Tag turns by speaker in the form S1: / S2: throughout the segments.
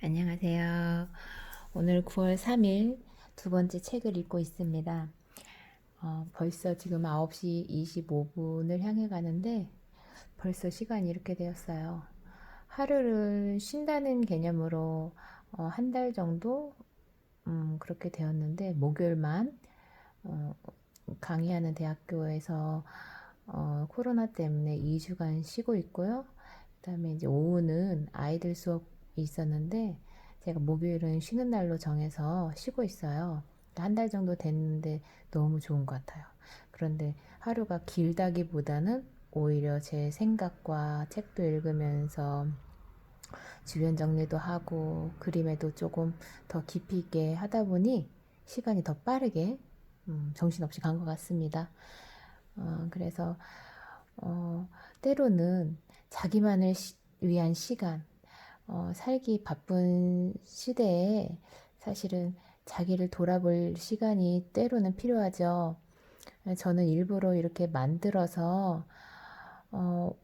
S1: 안녕하세요. 오늘 9월 3일 두 번째 책을 읽고 있습니다. 벌써 지금 9시 25분을 향해 가는데 벌써 시간이 이렇게 되었어요. 하루를 쉰다는 개념으로 한 달 정도 그렇게 되었는데 목요일만 어, 강의하는 대학교에서 코로나 때문에 2주간 쉬고 있고요. 그다음에 이제 오후는 아이들 수업이 있었는데 제가 목요일은 쉬는 날로 정해서 쉬고 있어요. 한 달 정도 됐는데 너무 좋은 것 같아요. 그런데 하루가 길다기보다는 오히려 제 생각과 책도 읽으면서 주변 정리도 하고 그림에도 조금 더 깊이 있게 하다 보니 시간이 더 빠르게 정신없이 간 것 같습니다. 그래서 때로는 자기만을 위한 시간, 살기 바쁜 시대에 사실은 자기를 돌아볼 시간이 때로는 필요하죠. 저는 일부러 이렇게 만들어서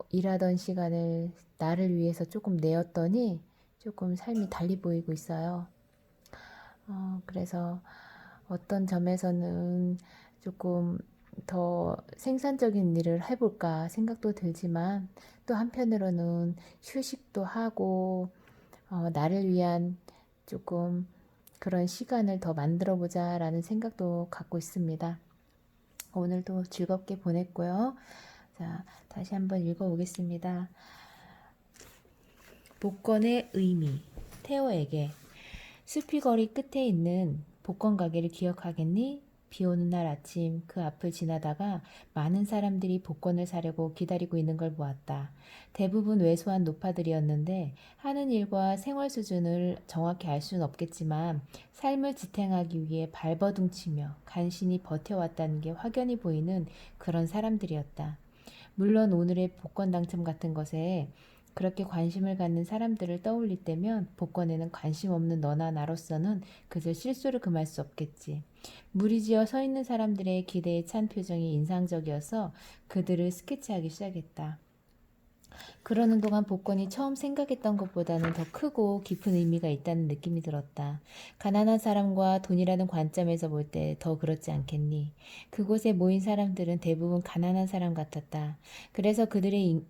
S1: 일하던 시간을 나를 위해서 조금 내었더니 조금 삶이 달리 보이고 있어요. 그래서 어떤 점에서는 조금 더 생산적인 일을 해볼까 생각도 들지만 또 한편으로는 휴식도 하고 나를 위한 조금 그런 시간을 더 만들어 보자라는 생각도 갖고 있습니다. 오늘도 즐겁게 보냈고요. 자, 다시 한번 읽어보겠습니다. 복권의 의미. 테오에게. 숲이 거리 끝에 있는 복권 가게를 기억하겠니? 비 오는 날 아침 그 앞을 지나다가 많은 사람들이 복권을 사려고 기다리고 있는 걸 보았다. 대부분 왜소한 노파들이었는데 하는 일과 생활 수준을 정확히 알 수는 없겠지만 삶을 지탱하기 위해 발버둥치며 간신히 버텨왔다는 게 확연히 보이는 그런 사람들이었다. 물론 오늘의 복권 당첨 같은 것에 그렇게 관심을 갖는 사람들을 떠올릴 때면 복권에는 관심 없는 너나 나로서는 그저 실수를 금할 수 없겠지. 무리지어 서 있는 사람들의 기대에 찬 표정이 인상적이어서 그들을 스케치하기 시작했다. 그러는 동안 복권이 처음 생각했던 것보다는 더 크고 깊은 의미가 있다는 느낌이 들었다. 가난한 사람과 돈이라는 관점에서 볼 때 더 그렇지 않겠니? 그곳에 모인 사람들은 대부분 가난한 사람 같았다. 그래서 그들의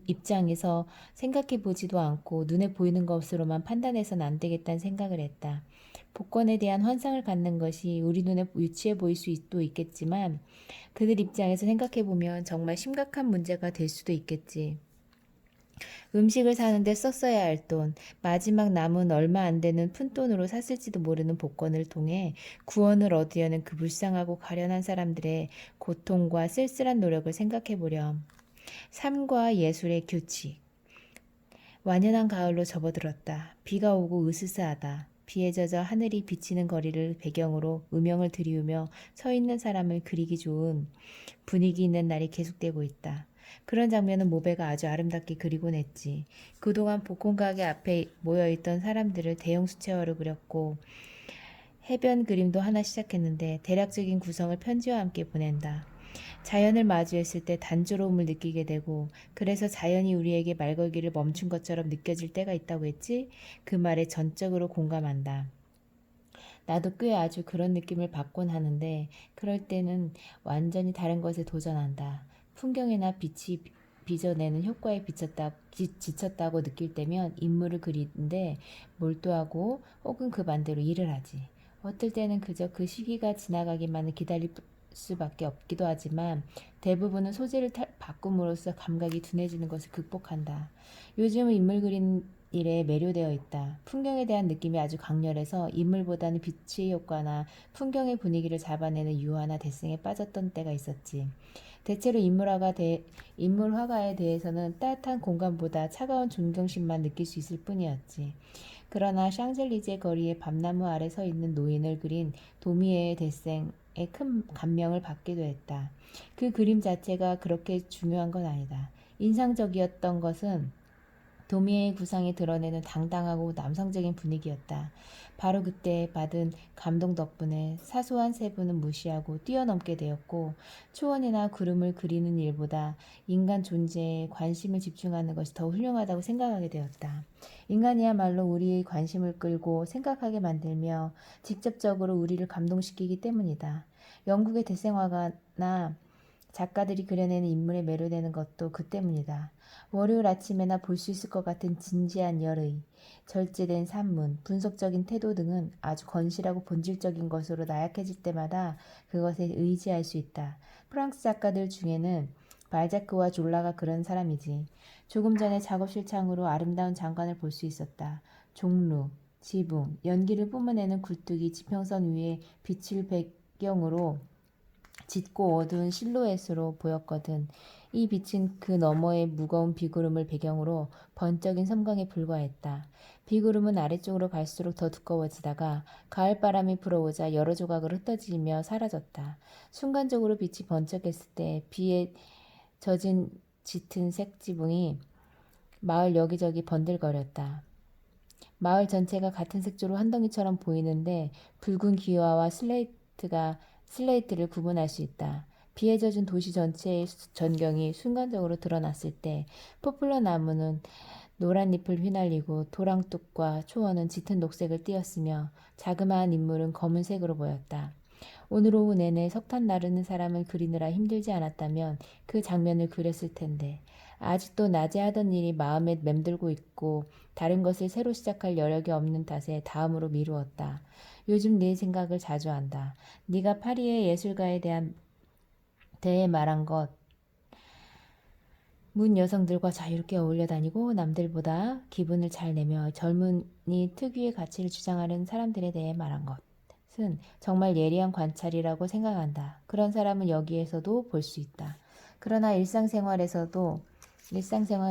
S1: 입장에서 생각해 보지도 않고 눈에 보이는 것으로만 판단해서는 안 되겠다는 생각을 했다. 복권에 대한 환상을 갖는 것이 우리 눈에 유치해 보일 수도 있겠지만 그들 입장에서 생각해 보면 정말 심각한 문제가 될 수도 있겠지. 음식을 사는데 썼어야 할 돈, 마지막 남은 얼마 안 되는 푼돈으로 샀을지도 모르는 복권을 통해 구원을 얻으려는 그 불쌍하고 가련한 사람들의 고통과 쓸쓸한 노력을 생각해 보렴. 삶과 예술의 규칙. 완연한 가을로 접어들었다. 비가 오고 으스스하다. 비에 젖어 하늘이 비치는 거리를 배경으로 음영을 들이우며 서 있는 사람을 그리기 좋은 분위기 있는 날이 계속되고 있다. 그런 장면은 모베가 아주 아름답게 그리곤 했지. 그동안 복권 가게 앞에 모여있던 사람들을 대형 수채화로 그렸고 해변 그림도 하나 시작했는데 대략적인 구성을 편지와 함께 보낸다. 자연을 마주했을 때 단조로움을 느끼게 되고 그래서 자연이 우리에게 말 걸기를 멈춘 것처럼 느껴질 때가 있다고 했지? 그 말에 전적으로 공감한다. 나도 꽤 아주 그런 느낌을 받곤 하는데 그럴 때는 완전히 다른 것에 도전한다. 풍경이나 빛이 빚어내는 효과에 지쳤다고 느낄 때면 인물을 그리는데 몰두하고 혹은 그 반대로 일을 하지. 어떨 때는 그저 그 시기가 지나가기만을 기다릴 수밖에 없기도 하지만 대부분은 소재를 바꿈으로써 감각이 둔해지는 것을 극복한다. 요즘은 인물 그린 일에 매료되어 있다. 풍경에 대한 느낌이 아주 강렬해서 인물보다는 빛의 효과나 풍경의 분위기를 잡아내는 유화나 대승에 빠졌던 때가 있었지. 대체로 인물화가에 대해서는 따뜻한 공감보다 차가운 존경심만 느낄 수 있을 뿐이었지. 그러나 샹젤리제 거리의 밤나무 아래 서 있는 노인을 그린 도미에의 데생에 큰 감명을 받기도 했다. 그 그림 자체가 그렇게 중요한 건 아니다. 인상적이었던 것은 도미의 구상이 드러내는 당당하고 남성적인 분위기였다. 바로 그때 받은 감동 덕분에 사소한 세부는 무시하고 뛰어넘게 되었고 초원이나 구름을 그리는 일보다 인간 존재에 관심을 집중하는 것이 더 훌륭하다고 생각하게 되었다. 인간이야말로 우리의 관심을 끌고 생각하게 만들며 직접적으로 우리를 감동시키기 때문이다. 영국의 대생화가나 작가들이 그려내는 인물에 매료되는 것도 그 때문이다. 월요일 아침에나 볼 수 있을 것 같은 진지한 열의, 절제된 산문, 분석적인 태도 등은 아주 건실하고 본질적인 것으로 나약해질 때마다 그것에 의지할 수 있다. 프랑스 작가들 중에는 발자크와 졸라가 그런 사람이지. 조금 전에 작업실 창으로 아름다운 장관을 볼 수 있었다. 종루, 지붕, 연기를 뿜어내는 굴뚝이 지평선 위에 빛을 배경으로 짙고 어두운 실루엣으로 보였거든. 이 빛은 그 너머의 무거운 비구름을 배경으로 번쩍인 섬광에 불과했다. 비구름은 아래쪽으로 갈수록 더 두꺼워지다가 가을바람이 불어오자 여러 조각으로 흩어지며 사라졌다. 순간적으로 빛이 번쩍했을 때 비에 젖은 짙은 색지붕이 마을 여기저기 번들거렸다. 마을 전체가 같은 색조로 한 덩이처럼 보이는데 붉은 기와와 슬레이트를 구분할 수 있다. 비에 젖은 도시 전체의 전경이 순간적으로 드러났을 때 포플러 나무는 노란 잎을 휘날리고 도랑뚝과 초원은 짙은 녹색을 띠었으며 자그마한 인물은 검은색으로 보였다. 오늘 오후 내내 석탄 나르는 사람을 그리느라 힘들지 않았다면 그 장면을 그렸을 텐데 아직도 낮에 하던 일이 마음에 맴돌고 있고 다른 것을 새로 시작할 여력이 없는 탓에 다음으로 미루었다. 요즘 네 생각을 자주 한다. 네가 파리의 예술가에 대해 말한 것, 문 여성들과 자유롭게 어울려 다니고 남들보다 기분을 잘 내며 젊은이 특유의 가치를 주장하는 사람들에 대해 말한 것은 정말 예리한 관찰이라고 생각한다. 그런 사람은 여기에서도 볼 수 있다. 그러나 일상생활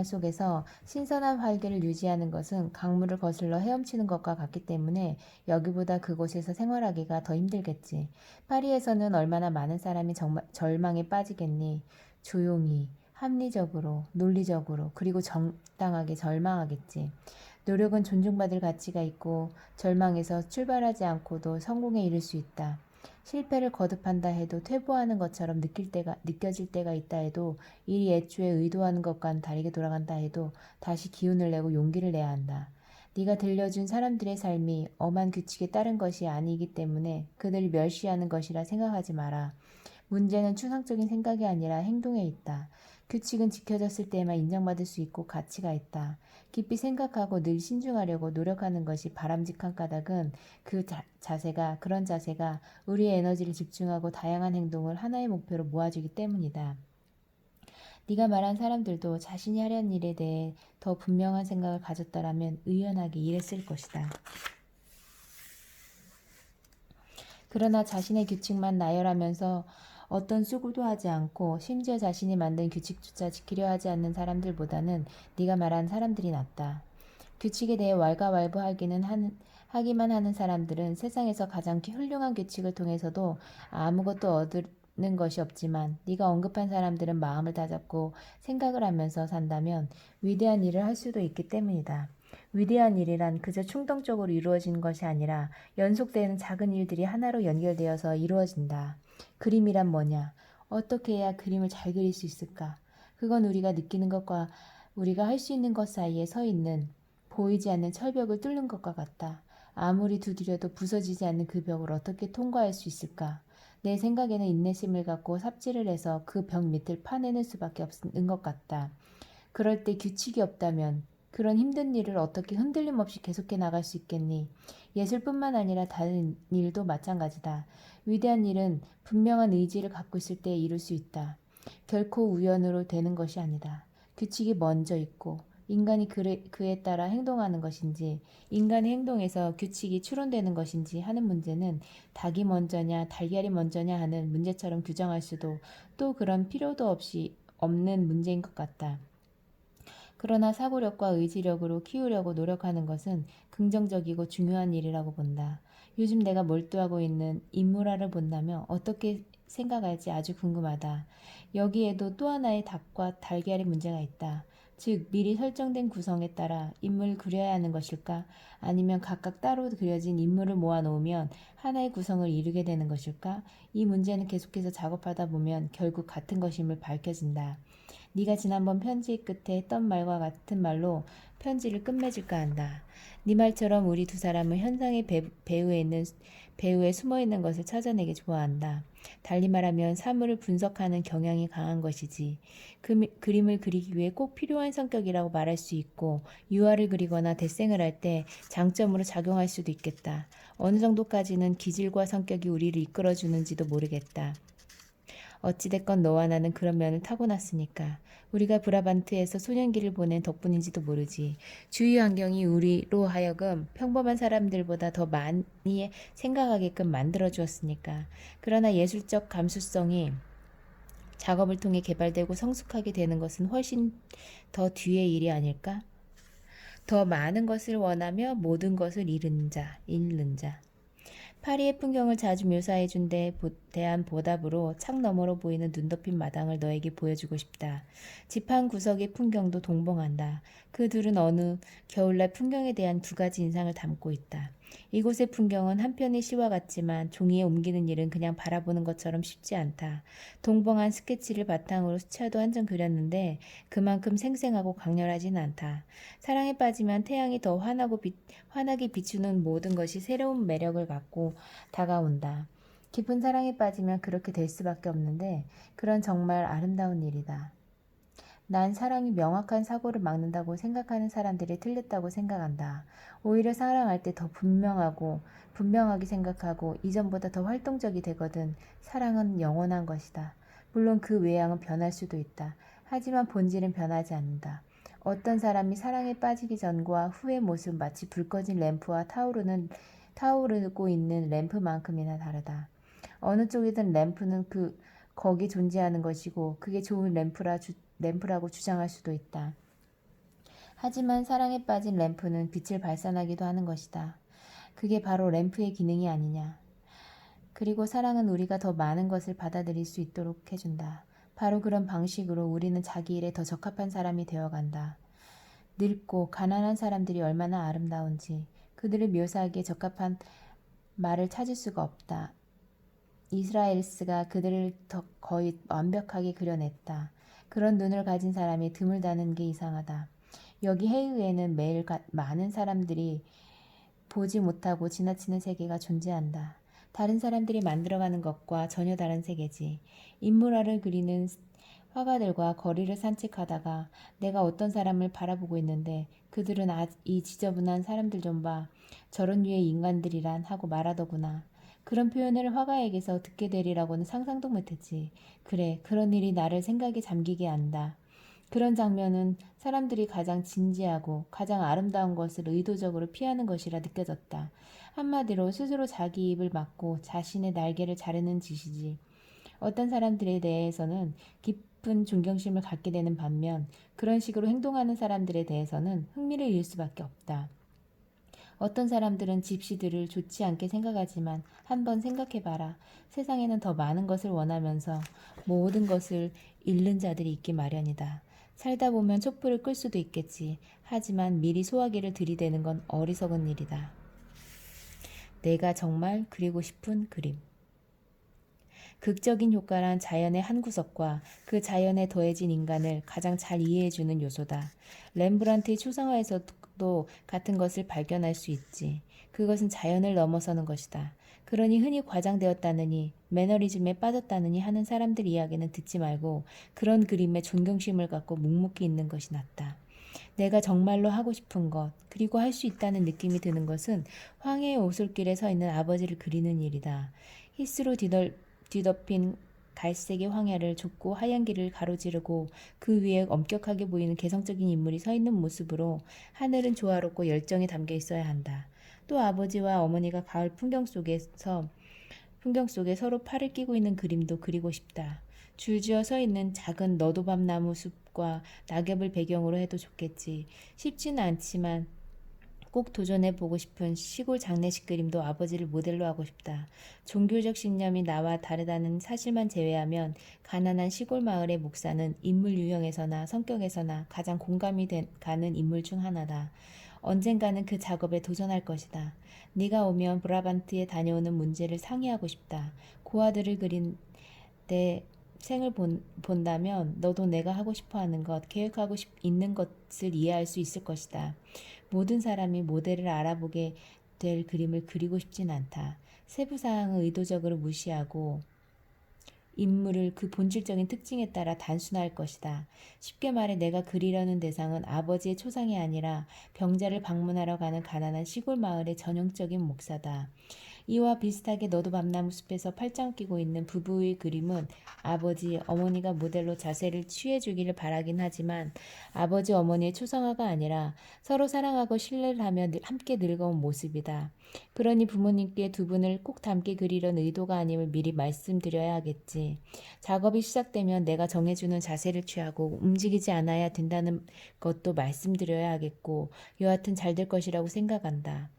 S1: 속에서 신선한 활기를 유지하는 것은 강물을 거슬러 헤엄치는 것과 같기 때문에 여기보다 그곳에서 생활하기가 더 힘들겠지. 파리에서는 얼마나 많은 사람이 정말 절망에 빠지겠니? 조용히, 합리적으로, 논리적으로, 그리고 정당하게 절망하겠지. 노력은 존중받을 가치가 있고 절망에서 출발하지 않고도 성공에 이를 수 있다. 실패를 거듭한다 해도 퇴보하는 것처럼 느껴질 때가 있다 해도 일이 애초에 의도하는 것과는 다르게 돌아간다 해도 다시 기운을 내고 용기를 내야 한다. 네가 들려준 사람들의 삶이 엄한 규칙에 따른 것이 아니기 때문에 그들을 멸시하는 것이라 생각하지 마라. 문제는 추상적인 생각이 아니라 행동에 있다. 규칙은 지켜졌을 때에만 인정받을 수 있고 가치가 있다. 깊이 생각하고 늘 신중하려고 노력하는 것이 바람직한 까닭은 그런 자세가 우리의 에너지를 집중하고 다양한 행동을 하나의 목표로 모아주기 때문이다. 네가 말한 사람들도 자신이 하려는 일에 대해 더 분명한 생각을 가졌더라면 의연하게 일했을 것이다. 그러나 자신의 규칙만 나열하면서 어떤 수고도 하지 않고 심지어 자신이 만든 규칙조차 지키려 하지 않는 사람들보다는 네가 말한 사람들이 낫다. 규칙에 대해 하기만 하는 사람들은 세상에서 가장 훌륭한 규칙을 통해서도 아무것도 얻는 것이 없지만 네가 언급한 사람들은 마음을 다잡고 생각을 하면서 산다면 위대한 일을 할 수도 있기 때문이다. 위대한 일이란 그저 충동적으로 이루어지는 것이 아니라 연속되는 작은 일들이 하나로 연결되어서 이루어진다. 그림이란 뭐냐? 어떻게 해야 그림을 잘 그릴 수 있을까? 그건 우리가 느끼는 것과 우리가 할 수 있는 것 사이에 서 있는 보이지 않는 철벽을 뚫는 것과 같다. 아무리 두드려도 부서지지 않는 그 벽을 어떻게 통과할 수 있을까? 내 생각에는 인내심을 갖고 삽질을 해서 그 벽 밑을 파내는 수밖에 없는 것 같다. 그럴 때 규칙이 없다면 그런 힘든 일을 어떻게 흔들림 없이 계속해 나갈 수 있겠니? 예술뿐만 아니라 다른 일도 마찬가지다. 위대한 일은 분명한 의지를 갖고 있을 때 이룰 수 있다. 결코 우연으로 되는 것이 아니다. 규칙이 먼저 있고 인간이 그에 따라 행동하는 것인지 인간의 행동에서 규칙이 추론되는 것인지 하는 문제는 닭이 먼저냐 달걀이 먼저냐 하는 문제처럼 규정할 수도 또 그런 필요도 없이 없는 문제인 것 같다. 그러나 사고력과 의지력으로 키우려고 노력하는 것은 긍정적이고 중요한 일이라고 본다. 요즘 내가 몰두하고 있는 인물화를 본다면 어떻게 생각할지 아주 궁금하다. 여기에도 또 하나의 닭과 달걀의 문제가 있다. 즉 미리 설정된 구성에 따라 인물을 그려야 하는 것일까? 아니면 각각 따로 그려진 인물을 모아놓으면 하나의 구성을 이루게 되는 것일까? 이 문제는 계속해서 작업하다 보면 결국 같은 것임을 밝혀진다. 네가 지난번 편지 끝에 했던 말과 같은 말로 편지를 끝맺을까 한다. 네 말처럼 우리 두 사람은 현상의 배우에 숨어있는 것을 찾아내기 좋아한다. 달리 말하면 사물을 분석하는 경향이 강한 것이지. 그림을 그리기 위해 꼭 필요한 성격이라고 말할 수 있고 유화를 그리거나 데생을 할 때 장점으로 작용할 수도 있겠다. 어느 정도까지는 기질과 성격이 우리를 이끌어주는지도 모르겠다. 어찌됐건 너와 나는 그런 면을 타고났으니까. 우리가 브라반트에서 소년기를 보낸 덕분인지도 모르지. 주위 환경이 우리로 하여금 평범한 사람들보다 더 많이 생각하게끔 만들어주었으니까. 그러나 예술적 감수성이 작업을 통해 개발되고 성숙하게 되는 것은 훨씬 더 뒤의 일이 아닐까? 더 많은 것을 원하며 모든 것을 잃는 자. 파리의 풍경을 자주 묘사해준 데 대한 보답으로 창 너머로 보이는 눈 덮인 마당을 너에게 보여주고 싶다. 집 한 구석의 풍경도 동봉한다. 그 둘은 어느 겨울날 풍경에 대한 두 가지 인상을 담고 있다. 이곳의 풍경은 한편의 시와 같지만 종이에 옮기는 일은 그냥 바라보는 것처럼 쉽지 않다. 동봉한 스케치를 바탕으로 수채화도 한 점 그렸는데 그만큼 생생하고 강렬하진 않다. 사랑에 빠지면 태양이 더 환하게 비추는 모든 것이 새로운 매력을 갖고 다가온다. 깊은 사랑에 빠지면 그렇게 될 수밖에 없는데 그런 정말 아름다운 일이다. 난 사랑이 명확한 사고를 막는다고 생각하는 사람들이 틀렸다고 생각한다. 오히려 사랑할 때 더 분명하게 생각하고 이전보다 더 활동적이 되거든. 사랑은 영원한 것이다. 물론 그 외양은 변할 수도 있다. 하지만 본질은 변하지 않는다. 어떤 사람이 사랑에 빠지기 전과 후의 모습 마치 불 꺼진 램프와 타오르고 있는 램프만큼이나 다르다. 어느 쪽이든 램프는 거기 존재하는 것이고 그게 좋은 램프라고 주장할 수도 있다. 하지만 사랑에 빠진 램프는 빛을 발산하기도 하는 것이다. 그게 바로 램프의 기능이 아니냐. 그리고 사랑은 우리가 더 많은 것을 받아들일 수 있도록 해준다. 바로 그런 방식으로 우리는 자기 일에 더 적합한 사람이 되어간다. 늙고 가난한 사람들이 얼마나 아름다운지 그들을 묘사하기에 적합한 말을 찾을 수가 없다. 이스라엘스가 그들을 더 거의 완벽하게 그려냈다. 그런 눈을 가진 사람이 드물다는 게 이상하다. 여기 해외에는 매일 많은 사람들이 보지 못하고 지나치는 세계가 존재한다. 다른 사람들이 만들어가는 것과 전혀 다른 세계지. 인물화를 그리는 화가들과 거리를 산책하다가 내가 어떤 사람을 바라보고 있는데 그들은 이 지저분한 사람들 좀 봐. 저런 류의 인간들이란 하고 말하더구나. 그런 표현을 화가에게서 듣게 되리라고는 상상도 못했지. 그래, 그런 일이 나를 생각에 잠기게 한다. 그런 장면은 사람들이 가장 진지하고 가장 아름다운 것을 의도적으로 피하는 것이라 느껴졌다. 한마디로 스스로 자기 입을 막고 자신의 날개를 자르는 짓이지. 어떤 사람들에 대해서는 깊은 존경심을 갖게 되는 반면 그런 식으로 행동하는 사람들에 대해서는 흥미를 잃을 수밖에 없다. 어떤 사람들은 집시들을 좋지 않게 생각하지만 한번 생각해봐라. 세상에는 더 많은 것을 원하면서 모든 것을 잃는 자들이 있기 마련이다. 살다 보면 촛불을 끌 수도 있겠지. 하지만 미리 소화기를 들이대는 건 어리석은 일이다. 내가 정말 그리고 싶은 그림. 극적인 효과란 자연의 한 구석과 그 자연에 더해진 인간을 가장 잘 이해해주는 요소다. 렘브란트의 초상화에서도 같은 것을 발견할 수 있지. 그것은 자연을 넘어서는 것이다. 그러니 흔히 과장되었다느니 매너리즘에 빠졌다느니 하는 사람들 이야기는 듣지 말고 그런 그림에 존경심을 갖고 묵묵히 있는 것이 낫다. 내가 정말로 하고 싶은 것, 그리고 할 수 있다는 느낌이 드는 것은 황해의 오솔길에 서 있는 아버지를 그리는 일이다. 히스로 뒤덮인 갈색의 황야를 좁고 하얀 길을 가로지르고 그 위에 엄격하게 보이는 개성적인 인물이 서 있는 모습으로 하늘은 조화롭고 열정이 담겨 있어야 한다. 또 아버지와 어머니가 가을 풍경 속에 서로 팔을 끼고 있는 그림도 그리고 싶다. 줄지어 서 있는 작은 너도밤나무 숲과 낙엽을 배경으로 해도 좋겠지. 쉽지는 않지만 꼭 도전해보고 싶은 시골 장례식 그림도 아버지를 모델로 하고 싶다. 종교적 신념이 나와 다르다는 사실만 제외하면 가난한 시골 마을의 목사는 인물 유형에서나 성격에서나 가장 가는 인물 중 하나다. 언젠가는 그 작업에 도전할 것이다. 네가 오면 브라반트에 다녀오는 문제를 상의하고 싶다. 고아들을 그린 내 생을 본다면 너도 내가 하고 싶어 하는 것, 계획하고 있는 것을 이해할 수 있을 것이다. 모든 사람이 모델을 알아보게 될 그림을 그리고 싶진 않다. 세부 사항을 의도적으로 무시하고 인물을 그 본질적인 특징에 따라 단순화할 것이다. 쉽게 말해 내가 그리려는 대상은 아버지의 초상이 아니라 병자를 방문하러 가는 가난한 시골 마을의 전형적인 목사다. 이와 비슷하게 너도 밤나무 숲에서 팔짱 끼고 있는 부부의 그림은 아버지, 어머니가 모델로 자세를 취해주기를 바라긴 하지만 아버지, 어머니의 초상화가 아니라 서로 사랑하고 신뢰를 하며 함께 늙어온 모습이다. 그러니 부모님께 두 분을 꼭 닮게 그리려는 의도가 아님을 미리 말씀드려야 하겠지. 작업이 시작되면 내가 정해주는 자세를 취하고 움직이지 않아야 된다는 것도 말씀드려야 하겠고 여하튼 잘 될 것이라고 생각한다.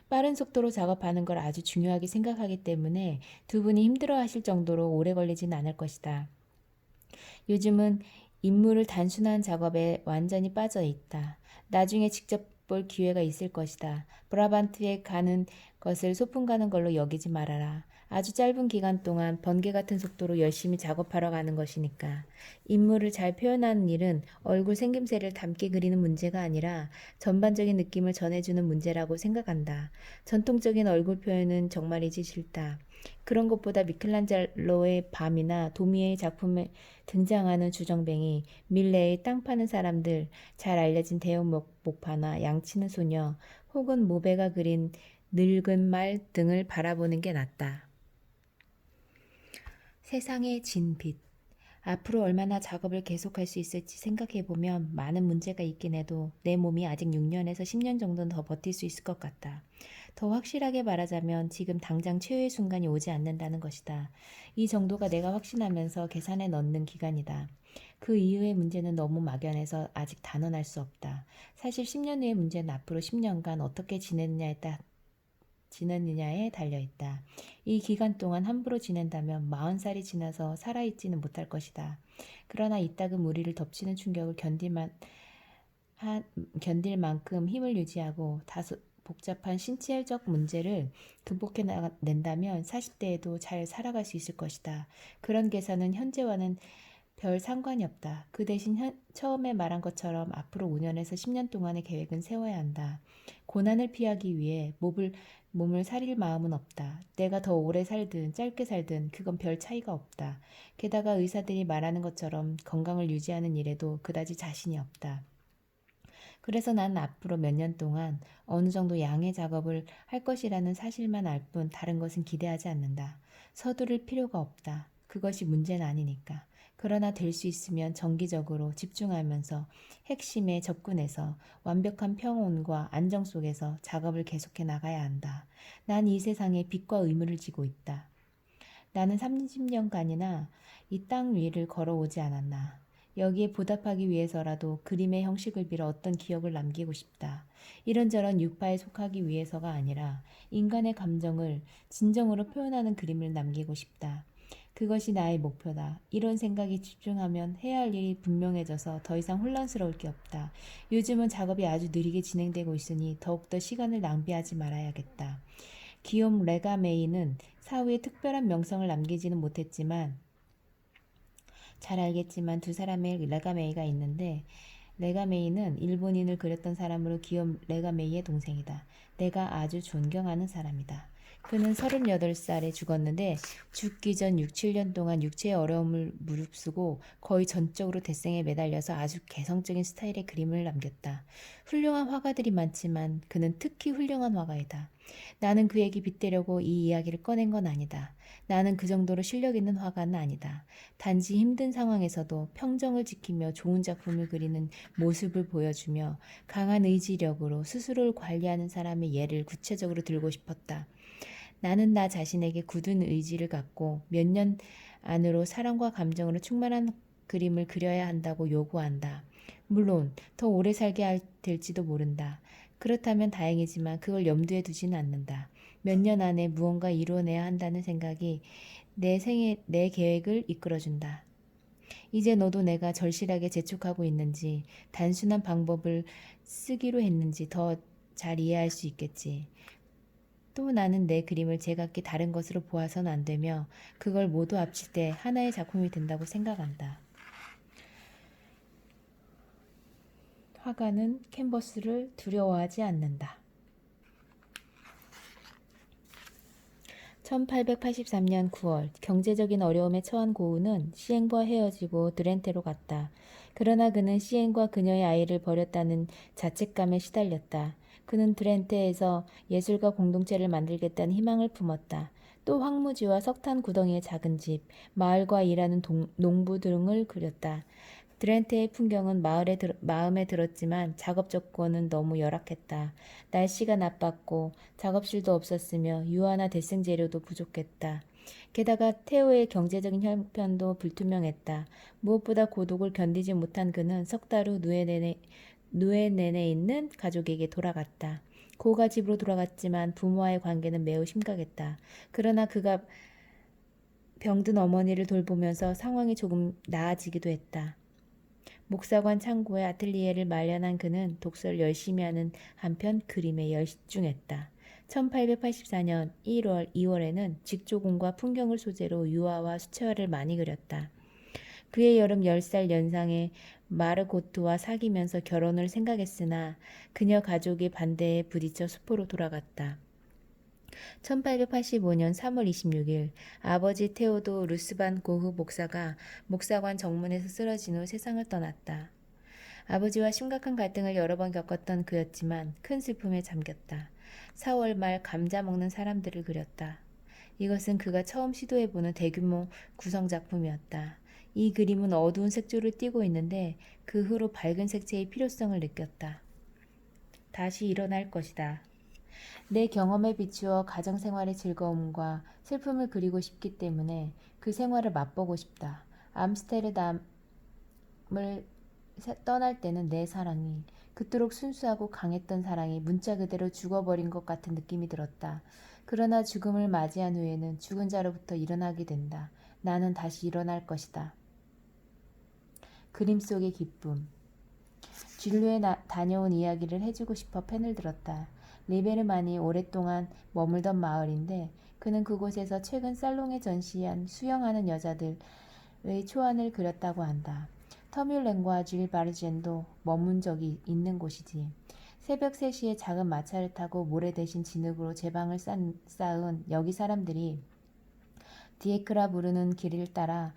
S1: 빠른 속도로 작업하는 걸 아주 중요하게 생각하기 때문에 두 분이 힘들어하실 정도로 오래 걸리진 않을 것이다. 요즘은 인물을 단순한 작업에 완전히 빠져 있다. 나중에 직접 볼 기회가 있을 것이다. 브라반트에 가는 것을 소풍 가는 걸로 여기지 말아라. 아주 짧은 기간 동안 번개 같은 속도로 열심히 작업하러 가는 것이니까. 인물을 잘 표현하는 일은 얼굴 생김새를 닮게 그리는 문제가 아니라 전반적인 느낌을 전해주는 문제라고 생각한다. 전통적인 얼굴 표현은 정말이지 싫다. 그런 것보다 미켈란젤로의 밤이나 도미의 작품에 등장하는 주정뱅이, 밀레의 땅 파는 사람들, 잘 알려진 대형 목파나 양치는 소녀, 혹은 모베가 그린 늙은 말 등을 바라보는 게 낫다. 세상의 진빛. 앞으로 얼마나 작업을 계속할 수 있을지 생각해보면 많은 문제가 있긴 해도 내 몸이 아직 6년에서 10년 정도는 더 버틸 수 있을 것 같다. 더 확실하게 말하자면 지금 당장 최후의 순간이 오지 않는다는 것이다. 이 정도가 내가 확신하면서 계산에 넣는 기간이다. 그 이후의 문제는 너무 막연해서 아직 단언할 수 없다. 사실 10년 후의 문제는 앞으로 10년간 어떻게 지내느냐에 달려있다. 이 기간 동안 함부로 지낸다면 40살이 지나서 살아있지는 못할 것이다. 그러나 이따금 우리를 덮치는 충격을 견딜 만큼 힘을 유지하고 다소 복잡한 신체적 문제를 극복해낸다면 40대에도 잘 살아갈 수 있을 것이다. 그런 계산은 현재와는 별 상관이 없다. 그 대신 처음에 말한 것처럼 앞으로 5년에서 10년 동안의 계획은 세워야 한다. 고난을 피하기 위해 몸을 살릴 마음은 없다. 내가 더 오래 살든 짧게 살든 그건 별 차이가 없다. 게다가 의사들이 말하는 것처럼 건강을 유지하는 일에도 그다지 자신이 없다. 그래서 난 앞으로 몇 년 동안 어느 정도 양의 작업을 할 것이라는 사실만 알 뿐 다른 것은 기대하지 않는다. 서두를 필요가 없다. 그것이 문제는 아니니까. 그러나 될 수 있으면 정기적으로 집중하면서 핵심에 접근해서 완벽한 평온과 안정 속에서 작업을 계속해 나가야 한다. 난 이 세상에 빚과 의무를 지고 있다. 나는 30년간이나 이 땅 위를 걸어오지 않았나. 여기에 보답하기 위해서라도 그림의 형식을 빌어 어떤 기억을 남기고 싶다. 이런저런 유파에 속하기 위해서가 아니라 인간의 감정을 진정으로 표현하는 그림을 남기고 싶다. 그것이 나의 목표다. 이런 생각에 집중하면 해야 할 일이 분명해져서 더 이상 혼란스러울 게 없다. 요즘은 작업이 아주 느리게 진행되고 있으니 더욱더 시간을 낭비하지 말아야겠다. 기욤 레가메이는 사후에 특별한 명성을 남기지는 못했지만 잘 알겠지만 두 사람의 레가메이가 있는데 레가메이는 일본인을 그렸던 사람으로 기욤 레가메이의 동생이다. 내가 아주 존경하는 사람이다. 그는 38살에 죽었는데 죽기 전 6, 7년 동안 육체의 어려움을 무릅쓰고 거의 전적으로 데생에 매달려서 아주 개성적인 스타일의 그림을 남겼다. 훌륭한 화가들이 많지만 그는 특히 훌륭한 화가이다. 나는 그에게 빗대려고 이 이야기를 꺼낸 건 아니다. 나는 그 정도로 실력 있는 화가는 아니다. 단지 힘든 상황에서도 평정을 지키며 좋은 작품을 그리는 모습을 보여주며 강한 의지력으로 스스로를 관리하는 사람의 예를 구체적으로 들고 싶었다. 나는 나 자신에게 굳은 의지를 갖고 몇 년 안으로 사랑과 감정으로 충만한 그림을 그려야 한다고 요구한다. 물론 더 오래 살게 될지도 모른다. 그렇다면 다행이지만 그걸 염두에 두지는 않는다. 몇 년 안에 무언가 이루어내야 한다는 생각이 내 계획을 이끌어준다. 이제 너도 내가 절실하게 재촉하고 있는지, 단순한 방법을 쓰기로 했는지 더 잘 이해할 수 있겠지. 또 나는 내 그림을 제각기 다른 것으로 보아서는 안 되며 그걸 모두 합칠 때 하나의 작품이 된다고 생각한다. 화가는 캔버스를 두려워하지 않는다. 1883년 9월 경제적인 어려움에 처한 고우는 시앵과 헤어지고 드렌테로 갔다. 그러나 그는 시앵과 그녀의 아이를 버렸다는 자책감에 시달렸다. 그는 드렌테에서 예술가 공동체를 만들겠다는 희망을 품었다. 또 황무지와 석탄 구덩이의 작은 집, 마을과 일하는 농부 등을 그렸다. 드렌테의 풍경은 마음에 들었지만 작업 조건은 너무 열악했다. 날씨가 나빴고 작업실도 없었으며 유화나 대생 재료도 부족했다. 게다가 테오의 경제적인 형편도 불투명했다. 무엇보다 고독을 견디지 못한 그는 석 달 후 누에넨에 있는 가족에게 돌아갔다. 고가 집으로 돌아갔지만 부모와의 관계는 매우 심각했다. 그러나 그가 병든 어머니를 돌보면서 상황이 조금 나아지기도 했다. 목사관 창고에 아틀리에를 마련한 그는 독서를 열심히 하는 한편 그림에 열중했다. 1884년 1월, 2월에는 직조공과 풍경을 소재로 유화와 수채화를 많이 그렸다. 그의 여름 10살 연상의 마르고트와 사귀면서 결혼을 생각했으나 그녀 가족의 반대에 부딪혀 수포로 돌아갔다. 1885년 3월 26일 아버지 테오도 루스반 고흐 목사가 목사관 정문에서 쓰러진 후 세상을 떠났다. 아버지와 심각한 갈등을 여러 번 겪었던 그였지만 큰 슬픔에 잠겼다. 4월 말 감자 먹는 사람들을 그렸다. 이것은 그가 처음 시도해보는 대규모 구성작품이었다. 이 그림은 어두운 색조를 띠고 있는데 그 후로 밝은 색채의 필요성을 느꼈다. 다시 일어날 것이다. 내 경험에 비추어 가정생활의 즐거움과 슬픔을 그리고 싶기 때문에 그 생활을 맛보고 싶다. 암스테르담을 떠날 때는 내 사랑이 그토록 순수하고 강했던 사랑이 문자 그대로 죽어버린 것 같은 느낌이 들었다. 그러나 죽음을 맞이한 후에는 죽은 자로부터 일어나게 된다. 나는 다시 일어날 것이다. 그림 속의 기쁨. 진로에 다녀온 이야기를 해주고 싶어 펜을 들었다. 리베르만이 오랫동안 머물던 마을인데 그는 그곳에서 최근 살롱에 전시한 수영하는 여자들의 초안을 그렸다고 한다. 터뮬렌과 줄 바르젠도 머문 적이 있는 곳이지. 새벽 3시에 작은 마차를 타고 모래 대신 진흙으로 제방을 쌓은 여기 사람들이 디에크라 부르는 길을 따라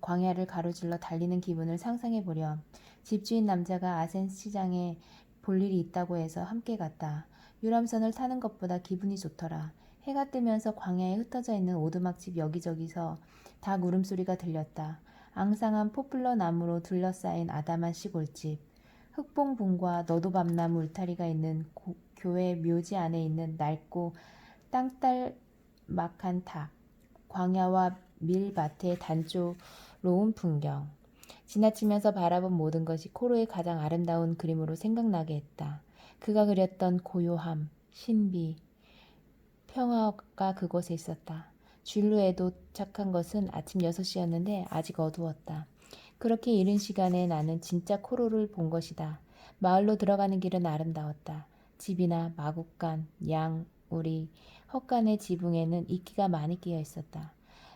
S1: 광야를 가로질러 달리는 기분을 상상해보렴. 집주인 남자가 아센 시장에 볼 일이 있다고 해서 함께 갔다. 유람선을 타는 것보다 기분이 좋더라. 해가 뜨면서 광야에 흩어져 있는 오두막집 여기저기서 닭 울음소리가 들렸다. 앙상한 포플러 나무로 둘러싸인 아담한 시골집. 흑봉분과 너도밤나무 울타리가 있는 교회 묘지 안에 있는 낡고 땅딸막한 탑. 광야와 밀밭의 단조로운 풍경. 지나치면서 바라본 모든 것이 코로의 가장 아름다운 그림으로 생각나게 했다. 그가 그렸던 고요함, 신비, 평화가 그곳에 있었다. 줄루에 도착한 것은 아침 6시였는데 아직 어두웠다. 그렇게 이른 시간에 나는 진짜 코로를 본 것이다. 마을로 들어가는 길은 아름다웠다. 집이나 마구간, 양, 우리, 헛간의 지붕에는 이끼가 많이 끼어 있었다.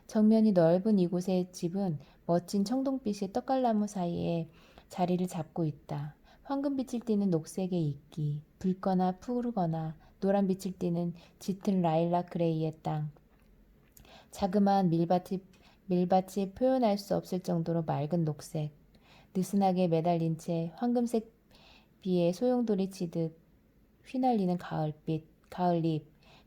S1: 정면이 넓은 이곳의 집은 멋진 청동빛의 떡갈나무 사이에 자리를 잡고 있다. 황금빛을 띠는 녹색의 이끼, 붉거나 푸르거나 노란빛을 띠는 짙은 라일락 그레이의 땅. 자그마한 밀밭이 표현할 수 없을 정도로 맑은 녹색. 느슨하게 매달린 채 황금색 비에 소용돌이 치듯 휘날리는 가을잎.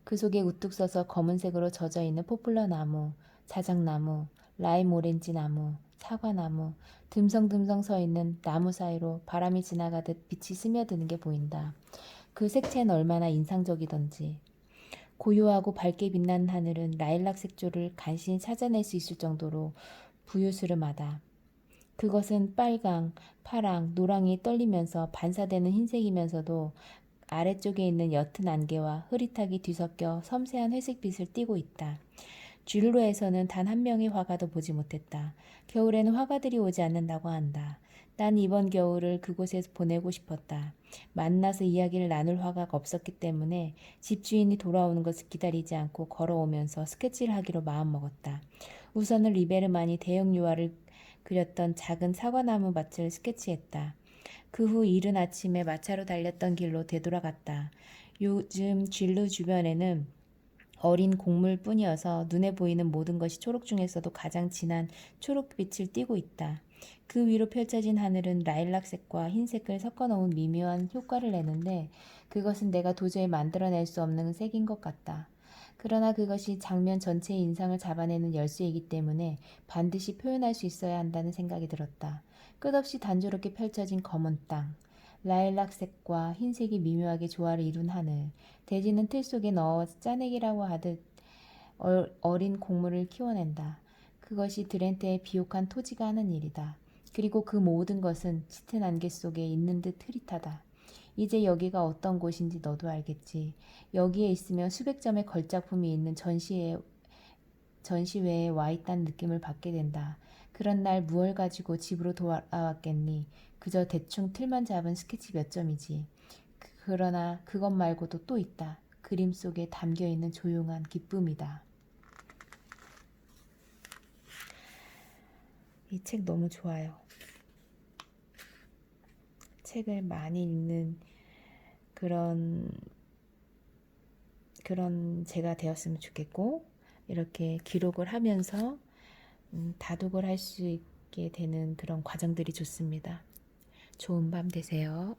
S1: 그 속에 우뚝 서서 검은색으로 젖어있는 포플러 나무, 자작나무, 라임 오렌지 나무, 사과나무, 듬성듬성 서 있는 나무 사이로 바람이 지나가듯 빛이 스며드는 게 보인다. 그 색채는 얼마나 인상적이던지. 고요하고 밝게 빛나는 하늘은 라일락 색조를 간신히 찾아낼 수 있을 정도로 부유스름하다. 그것은 빨강, 파랑, 노랑이 떨리면서 반사되는 흰색이면서도 아래쪽에 있는 옅은 안개와 흐릿하게 뒤섞여 섬세한 회색빛을 띠고 있다. 줄로에서는 단 한 명의 화가도 보지 못했다. 겨울에는 화가들이 오지 않는다고 한다. 난 이번 겨울을 그곳에서 보내고 싶었다. 만나서 이야기를 나눌 화가가 없었기 때문에 집주인이 돌아오는 것을 기다리지 않고 걸어오면서 스케치를 하기로 마음먹었다. 우선은 리베르만이 대형 유화를 그렸던 작은 사과나무 밭을 스케치했다. 그 후 이른 아침에 마차로 달렸던 길로 되돌아갔다. 요즘 진루 주변에는 어린 곡물뿐이어서 눈에 보이는 모든 것이 초록 중에서도 가장 진한 초록빛을 띠고 있다. 그 위로 펼쳐진 하늘은 라일락색과 흰색을 섞어 놓은 미묘한 효과를 내는데 그것은 내가 도저히 만들어낼 수 없는 색인 것 같다. 그러나 그것이 장면 전체의 인상을 잡아내는 열쇠이기 때문에 반드시 표현할 수 있어야 한다는 생각이 들었다. 끝없이 단조롭게 펼쳐진 검은 땅, 라일락색과 흰색이 미묘하게 조화를 이룬 하늘, 돼지는 틀 속에 넣어 짜내기라고 하듯 어린 곡물을 키워낸다. 그것이 드렌테의 비옥한 토지가 하는 일이다. 그리고 그 모든 것은 짙은 안개 속에 있는 듯 흐릿하다. 이제 여기가 어떤 곳인지 너도 알겠지. 여기에 있으면 수백 점의 걸작품이 있는 전시회에 와 있다는 느낌을 받게 된다. 그런 날 무얼 가지고 집으로 돌아왔겠니? 그저 대충 틀만 잡은 스케치 몇 점이지. 그러나 그것 말고도 또 있다. 그림 속에 담겨있는 조용한 기쁨이다. 이 책 너무 좋아요. 책을 많이 읽는 그런 제가 되었으면 좋겠고, 이렇게 기록을 하면서 다독을 할 수 있게 되는 그런 과정들이 좋습니다. 좋은 밤 되세요.